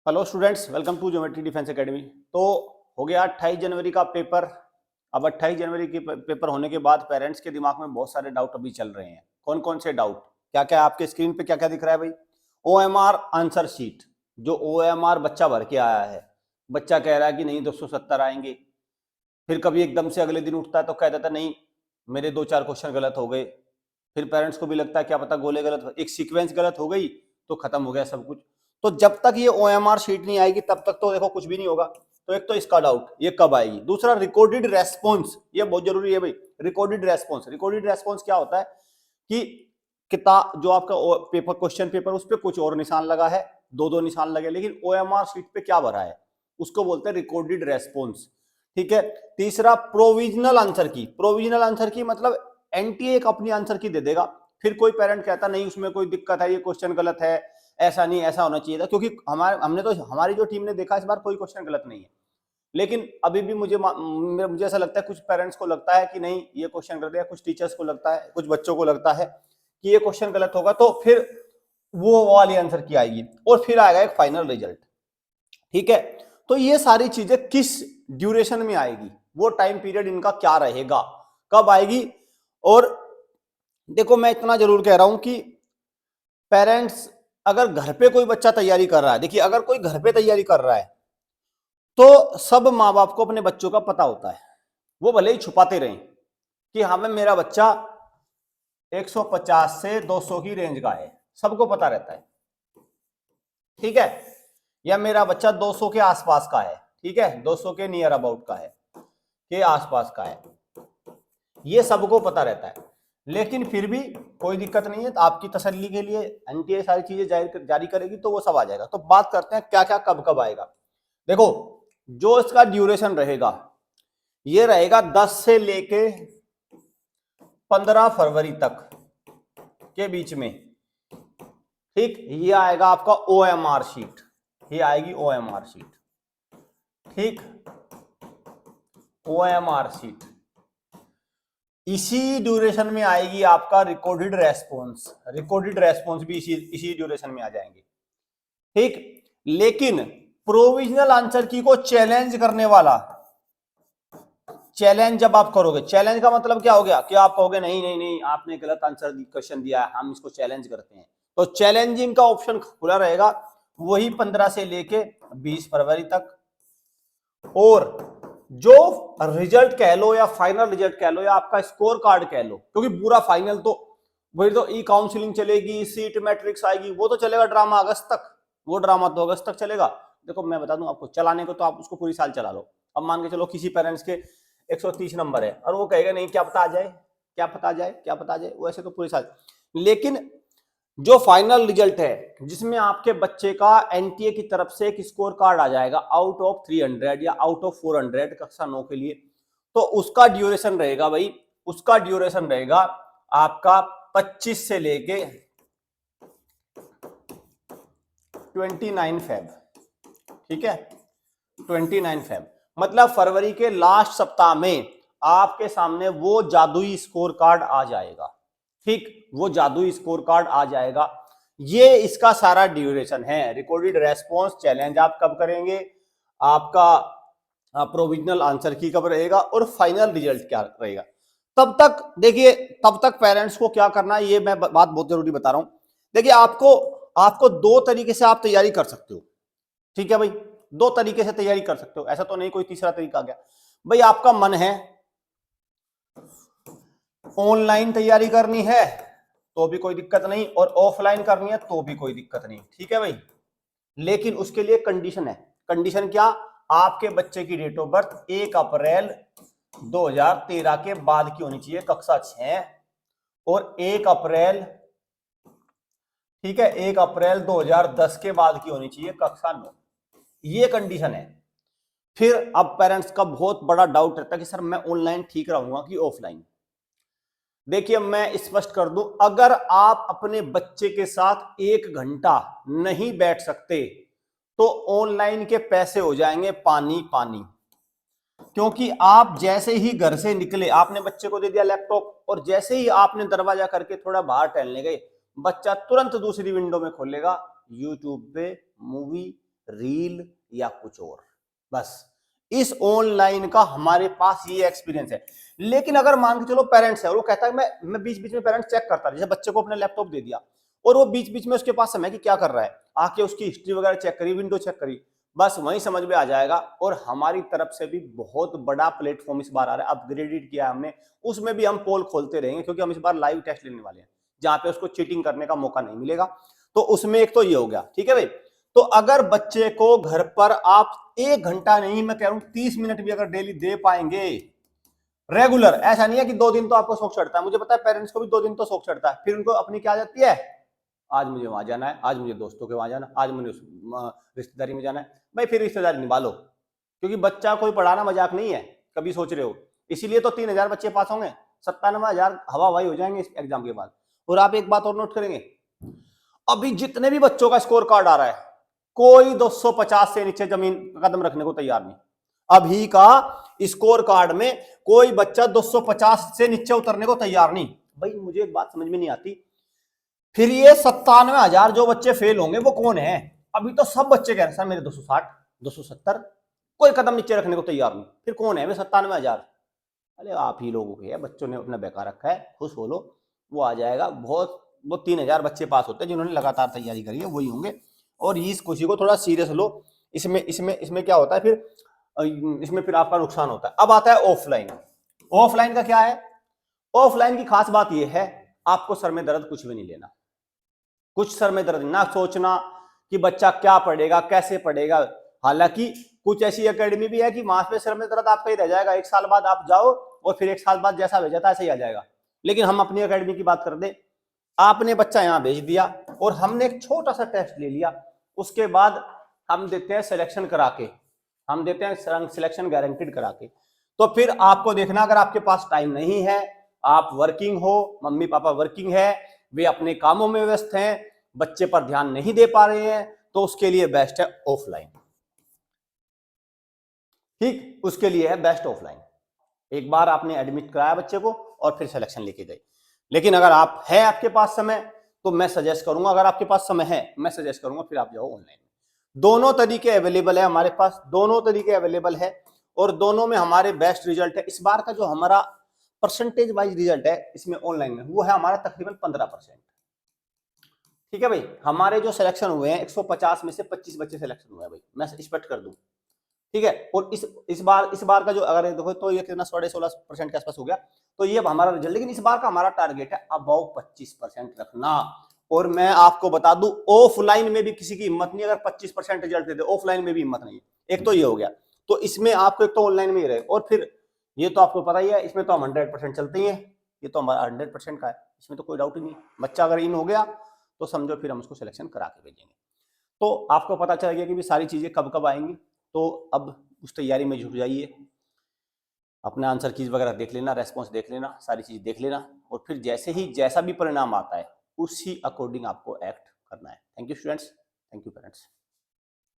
Hello students, welcome to geometry defence academy. तो हो गया 28 जनवरी का पेपर। अब 28 जनवरी के पेपर होने के बाद पेरेंट्स के दिमाग में बहुत सारे डाउट अभी चल रहे हैं। कौन कौन से डाउट, क्या क्या आपके स्क्रीन पे क्या क्या दिख रहा है भाई? ओएमआर आंसर शीट, जो ओएमआर बच्चा भर के आया है, बच्चा कह रहा है कि नहीं 270 आएंगे। फिर कभी एकदम से अगले दिन उठता है तो कह देता है नहीं मेरे 2-4 क्वेश्चन गलत हो गए। फिर पेरेंट्स को भी लगता है क्या पता गोले गलत, एक सीक्वेंस गलत हो गई तो खत्म हो गया सब कुछ। तो जब तक ये ओएमआर शीट नहीं आएगी तब तक तो देखो कुछ भी नहीं होगा। तो एक तो इसका डाउट ये कब आएगी, दूसरा रिकॉर्डेड रेस्पॉन्स, ये बहुत जरूरी है भाई। रिकॉर्डेड रेस्पॉन्स, रिकॉर्डेड रेस्पॉन्स क्या होता है कि किताब जो आपका पेपर क्वेश्चन पेपर उस पर कुछ और निशान लगा है, दो दो निशान लगे, लेकिन ओएमआर शीट पे क्या भरा है उसको बोलते हैं रिकॉर्डेड रेस्पॉन्स। ठीक है। तीसरा प्रोविजनल आंसर की, प्रोविजनल आंसर की मतलब एनटीए एक अपनी आंसर की दे देगा, फिर कोई पेरेंट कहता नहीं उसमें कोई दिक्कत है, ये क्वेश्चन गलत है, ऐसा नहीं ऐसा होना चाहिए था, क्योंकि हमारी जो टीम ने देखा इस बार कोई क्वेश्चन गलत नहीं है। लेकिन अभी भी मुझे ऐसा लगता है, कुछ पेरेंट्स को लगता है कि नहीं ये क्वेश्चन गलत है, कुछ टीचर्स को लगता है, कुछ बच्चों को लगता है कि ये क्वेश्चन गलत होगा, तो फिर वो वाली आंसर की आएगी और फिर आएगा एक फाइनल रिजल्ट। ठीक है। तो ये सारी चीजें किस ड्यूरेशन में आएगी, वो टाइम पीरियड इनका क्या रहेगा, कब आएगी। और देखो मैं इतना जरूर कह रहा हूं कि पेरेंट्स अगर घर पे कोई बच्चा तैयारी कर रहा है, देखिए अगर कोई घर पे तैयारी कर रहा है तो सब माँ बाप को अपने बच्चों का पता होता है, वो भले ही छुपाते रहें कि हाँ मैं मेरा बच्चा 150 से 200 की रेंज का है, सबको पता रहता है। ठीक है। या मेरा बच्चा 200 के आसपास का है, ठीक है, 200 के नियर अबाउट का है, के आसपास का है, ये सबको पता रहता है। लेकिन फिर भी कोई दिक्कत नहीं है, तो आपकी तसल्ली के लिए एनटीए सारी चीजें जारी करेगी तो वो सब आ जाएगा। तो बात करते हैं क्या क्या कब कब आएगा। देखो जो इसका ड्यूरेशन रहेगा ये रहेगा 10 से लेके 15 फरवरी तक के बीच में। ठीक, ये आएगा आपका ओएमआर शीट, ये आएगी ओएमआर शीट। ठीक, ओएमआर शीट इसी ड्यूरेशन में आएगी आपका रिकॉर्डेड रेस्पॉन्स, रिकॉर्डेड रेस्पॉन्स भी इसी ड्यूरेशन में आ जाएंगे। ठीक, लेकिन प्रोविजनल आंसर की को चैलेंज करने वाला, चैलेंज जब आप करोगे, चैलेंज का मतलब क्या हो गया कि आप कहोगे नहीं नहीं नहीं आपने गलत आंसर क्वेश्चन दिया है, हम इसको चैलेंज करते हैं, तो चैलेंजिंग का ऑप्शन खुला रहेगा, वही 15 से लेके 20 फरवरी तक। और जो रिजल्ट कह लो या फाइनल रिजल्ट कह लो या आपका स्कोर कार्ड कह लो, क्योंकि पूरा फाइनल तो वही तो ई काउंसलिंग चलेगी, सीट मैट्रिक्स आएगी, वो तो चलेगा ड्रामा अगस्त तक, वो ड्रामा तो अगस्त तक चलेगा। देखो मैं बता दूं आपको, चलाने को तो आप उसको पूरी साल चला लो। अब मान के चलो किसी पेरेंट्स के 130 नंबर है और वो कहेगा नहीं क्या पता आ जाए, क्या पता आ जाए, क्या पता आ जाए, वैसे तो पूरी साल। लेकिन जो फाइनल रिजल्ट है जिसमें आपके बच्चे का एनटीए की तरफ से एक स्कोर कार्ड आ जाएगा आउट ऑफ 300 या आउट ऑफ 400 कक्षा 9 के लिए, तो उसका ड्यूरेशन रहेगा भाई, उसका ड्यूरेशन रहेगा आपका 25 से लेके 29 फेब। ठीक है, 29 फेब मतलब फरवरी के लास्ट सप्ताह में आपके सामने वो जादुई स्कोर कार्ड आ जाएगा। ठीक, वो जादुई स्कोर कार्ड आ जाएगा। ये इसका सारा ड्यूरेशन है। रिकॉर्डेड रेस्पॉन्स चैलेंज आप कब करेंगे, आपका प्रोविजनल आंसर की कब रहेगा और फाइनल रिजल्ट क्या रहेगा, तब तक देखिए, तब तक पेरेंट्स को क्या करना है ये मैं बात बहुत जरूरी बता रहा हूं। देखिए आपको आपको दो तरीके से आप तैयारी कर सकते हो। ठीक है भाई, दो तरीके से तैयारी कर सकते हो, ऐसा तो नहीं कोई तीसरा तरीका आ गया। भाई आपका मन है ऑनलाइन तैयारी करनी है तो भी कोई दिक्कत नहीं, और ऑफलाइन करनी है तो भी कोई दिक्कत नहीं। ठीक है भाई, लेकिन उसके लिए कंडीशन है। कंडीशन क्या, आपके बच्चे की डेट ऑफ बर्थ 1 अप्रैल 2013 के बाद की होनी चाहिए कक्षा 6, और 1 अप्रैल, ठीक है, 1 अप्रैल 2010 के बाद की होनी चाहिए कक्षा 9, ये कंडीशन है। फिर अब पेरेंट्स का बहुत बड़ा डाउट रहता है कि सर मैं ऑनलाइन ठीक रहूंगा कि ऑफलाइन। देखिए मैं स्पष्ट कर दूं, अगर आप अपने बच्चे के साथ 1 घंटा नहीं बैठ सकते तो ऑनलाइन के पैसे हो जाएंगे पानी पानी। क्योंकि आप जैसे ही घर से निकले, आपने बच्चे को दे दिया लैपटॉप और जैसे ही आपने दरवाजा करके थोड़ा बाहर टहलने गए, बच्चा तुरंत दूसरी विंडो में खोलेगा, यूट्यूब पे मूवी रील या कुछ और। बस इस ऑनलाइन का हमारे पास ये एक्सपीरियंस है। लेकिन अगर मान के चलो पेरेंट्स है और वो कहता है मैं बीच बीच में पेरेंट्स चेक करता है, जैसे बच्चे को अपने लैपटॉप दे दिया और वो बीच बीच में उसके पास समय कि क्या कर रहा है, आके उसकी हिस्ट्री वगैरह चेक करी, विंडो चेक करी, बस वहीं समझ में आ जाएगा। और हमारी तरफ से भी बहुत बड़ा प्लेटफॉर्म इस बार आ रहा है, अपग्रेडेड किया हमने, उसमें भी हम पोल खोलते रहेंगे क्योंकि हम इस बार लाइव टेस्ट लेने वाले हैं जहां पे उसको चीटिंग करने का मौका नहीं मिलेगा। तो उसमें एक तो ये हो गया, ठीक है भाई। तो अगर बच्चे को घर पर आप 1 घंटा नहीं, मैं कह रहा हूं 30 मिनट भी अगर डेली दे पाएंगे रेगुलर, ऐसा नहीं है कि 2 दिन तो आपको शौक चढ़ता है, मुझे पता है पेरेंट्स को भी 2 दिन तो शौक चढ़ता है, फिर उनको अपनी क्या आ जाती है, आज मुझे वहां जाना है, आज मुझे दोस्तों के वहां जाना, आज मुझे रिश्तेदारी में जाना है। भाई फिर रिश्तेदारी निभा लो, क्योंकि बच्चा कोई पढ़ाना मजाक नहीं है, कभी सोच रहे हो। इसीलिए तो 3000 बच्चे पास होंगे, 97,000 हवा हवाई हो जाएंगे इस एग्जाम के बाद। और आप एक बात और नोट करेंगे, अभी जितने भी बच्चों का स्कोर कार्ड आ रहा है, कोई 250 से नीचे जमीन कदम रखने को तैयार नहीं। अभी का स्कोर कार्ड में कोई बच्चा 250 से नीचे उतरने को तैयार नहीं। भाई मुझे एक बात समझ में नहीं आती, फिर ये 97,000 जो बच्चे फेल होंगे वो कौन है? अभी तो सब बच्चे कह रहे हैं सर मेरे 260, 270, कोई कदम नीचे रखने को तैयार नहीं, फिर कौन है वे 97,000? अरे आप ही लोगों के है, बच्चों ने अपना बेकार रखा है, खुश हो लो, वो आ जाएगा। बहुत वो 3000 बच्चे पास होते हैं जिन्होंने लगातार तैयारी करी है, वही होंगे। और इस खुशी को थोड़ा सीरियस लो। इसमें इसमें इसमें क्या होता है फिर, इसमें फिर आपका नुकसान होता है। अब आता है ऑफलाइन। ऑफलाइन का क्या है? ऑफलाइन की खास बात यह है, आपको सर में दर्द कुछ भी नहीं लेना, कुछ सर में दर्द ना सोचना कि बच्चा क्या पढ़ेगा, कैसे पढ़ेगा। हालांकि कुछ ऐसी एकेडमी भी है कि वहां पे सर में दर्द आपका ही रह जाएगा, 1 साल बाद आप जाओ और फिर 1 साल बाद जैसा भेजा था ऐसे ही आ जाएगा। लेकिन हम अपनी एकेडमी की बात कर दे, आपने बच्चा यहाँ भेज दिया और हमने एक छोटा सा टेस्ट ले लिया, उसके बाद हम देते हैं सिलेक्शन करा के, हम देते हैं सिलेक्शन गारंटीड करा के। तो फिर आपको देखना, अगर आपके पास टाइम नहीं है, आप वर्किंग हो, मम्मी पापा वर्किंग है, वे अपने कामों में व्यस्त हैं, बच्चे पर ध्यान नहीं दे पा रहे हैं, तो उसके लिए बेस्ट है ऑफलाइन। ठीक, उसके लिए है बेस्ट ऑफलाइन। एक बार आपने एडमिट कराया बच्चे को और फिर सिलेक्शन लेके गए। लेकिन अगर आप है आपके पास समय, तो मैं सजेस्ट करूंगा, अगर आपके पास समय है मैं सजेस्ट करूंगा फिर आप जाओ ऑनलाइन। दोनों तरीके अवेलेबल है हमारे पास, दोनों तरीके अवेलेबल है और दोनों में हमारे बेस्ट रिजल्ट है। इस बार का जो हमारा परसेंटेज वाइज रिजल्ट है इसमें ऑनलाइन में, वो है हमारा तकरीबन 15%। ठीक है भाई, हमारे जो सिलेक्शन हुए हैं 150 में से 25 बच्चे सिलेक्शन हुए हैं भाई, मैं एक्सपेक्ट कर दूं। ठीक है, और इस बार का जो अगर देखो तो ये कितना 16.5% के आसपास हो गया, तो ये अब हमारा रिजल्ट। लेकिन इस बार का हमारा टारगेट है अबाउ 25% रखना। और मैं आपको बता दूं, ऑफलाइन में भी किसी की हिम्मत नहीं, अगर 25% रिजल्ट दे दे, ऑफलाइन में भी हिम्मत नहीं है। एक तो ये हो गया, तो इसमें आपको एक तो ऑनलाइन में ही रहे, और फिर ये तो आपको पता ही है, इसमें तो हम 100% चलते ही है, ये तो हमारा 100% का है, इसमें तो कोई डाउट ही नहीं। बच्चा अगर इन हो गया तो समझो फिर हम उसको सिलेक्शन करा के भेजेंगे। तो आपको पता चल गया कि भी सारी चीजें कब कब आएंगी। तो अब उस तैयारी में जुट जाइए, अपना आंसर कीज वगैरह देख लेना, रेस्पॉन्स देख लेना, सारी चीज देख लेना, और फिर जैसे ही जैसा भी परिणाम आता है उसी अकॉर्डिंग आपको एक्ट करना है। Thank you students, thank you parents.